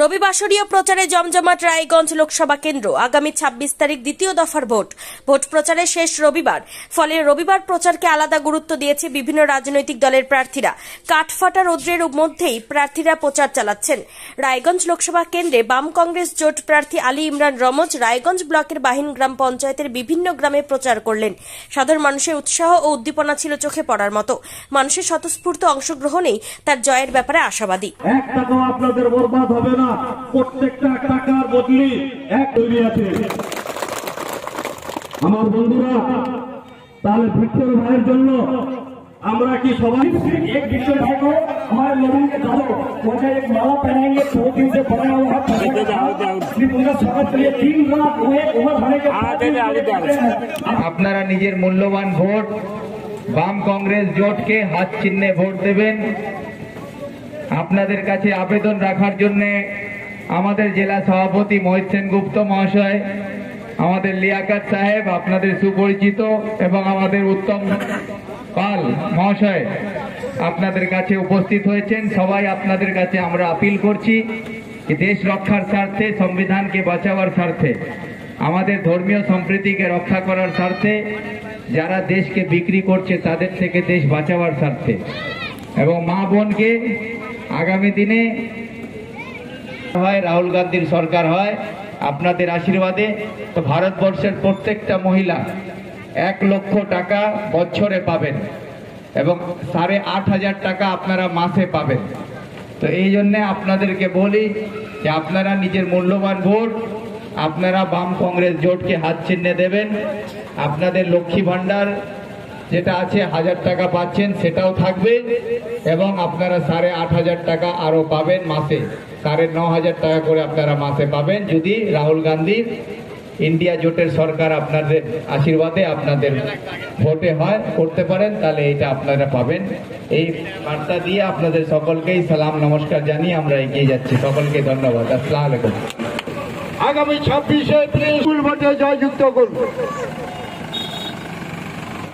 রবিবাসরীয় প্রচারে জমজমাট রায়গঞ্জ লোকসভা কেন্দ্র। আগামী ২৬ তারিখ দ্বিতীয় দফার ভোট প্রচারের শেষ রবিবার। ফলে রবিবার প্রচারকে আলাদা গুরুত্ব দিয়েছে বিভিন্ন রাজনৈতিক দলের প্রার্থীরা। কাঠফাটা রৌদ্রের মধ্যেই প্রার্থীরা প্রচার চালাচ্ছেন। রায়গঞ্জ লোকসভা কেন্দ্রে বাম কংগ্রেস জোট প্রার্থী আলী ইমরান রমজ রায়গঞ্জ ব্লকের বাহিন গ্রাম পঞ্চায়েতের বিভিন্ন গ্রামে প্রচার করলেন। সাধারণ মানুষের উৎসাহ ও উদ্দীপনা ছিল চোখে পড়ার মতো। মানুষের স্বতঃস্ফূর্ত অংশগ্রহণেই তার জয়ের ব্যাপারে আশাবাদী। আপনাদের বরবাদ হবে না, প্রত্যেকটা টাকার বদলি এক তৈরি আছে। আমার বন্ধুরা, তাহলে ভিক্টর ভাইয়ের জন্য আমরা কি সবাই एक विक्टर भाई को हमारे लोगों के दादो मुझे एक माला पहनाएंगे, 2 दिन से बना हुआ उनका स्वागत करिए। 3 रात हुए उमर होने के আপনারা নিজের মূল্যবান ভোট বাম কংগ্রেস জোটকে হাত চিহ্নে ভোট দেবেন। আপনাদের কাছে আবেদন রাখার জন্য আমাদের জেলা সভাপতি মহিত সেনগুপ্ত মহাশয়, আমাদের লিয়াকত সাহেব আপনাদের সুপরিচিত, এবং আমাদের উত্তম পাল মহাশয় আপনাদের কাছে উপস্থিত হয়েছেন। সবাই আপনাদের কাছে আমরা আপিল করছি যে দেশ রক্ষার স্বার্থে, সংবিধানকে বাঁচাবার স্বার্থে, আমাদের ধর্মীয় সম্প্রীতিকে রক্ষা করার স্বার্থে, যারা দেশকে বিক্রি করছে তাদের থেকে দেশ বাঁচাবার স্বার্থে, এবং মা বোনকে আগামী দিনে হয় রাহুল গান্ধীর সরকার হয় আপনাদের আশীর্বাদে, তো ভারতবর্ষের প্রত্যেকটা মহিলা 1 লক্ষ টাকা বছরে পাবেন এবং 8,500 টাকা আপনারা মাসে পাবেন। তো এই জন্যে আপনাদেরকে বলি যে আপনারা নিজের মূল্যবান ভোট আপনারা বাম কংগ্রেস জোটকে হাত চিহ্নে দেবেন। আপনাদের লক্ষ্মী ভান্ডার যেটা আছে 1000 টাকা পাচ্ছেন সেটাও থাকবে, এবং আপনারা 8,500 টাকা আরো পাবেন মাসে, 9,500 টাকা করে আপনারা মাসে পাবেন যদি রাহুল গান্ধীর ইন্ডিয়া জোটের সরকার আপনাদের আশীর্বাদে আপনাদের ভোটে হয় করতে পারেন, তাহলে এটা আপনারা পাবেন। এই বার্তা দিয়ে আপনাদের সকলকেই সালাম নমস্কার জানিয়ে আমরা এগিয়ে যাচ্ছি। সকলকে ধন্যবাদ। আসসালামু আলাইকুম। আগামী 26শে এপ্রিল ভোটে জয়যুক্ত করুন।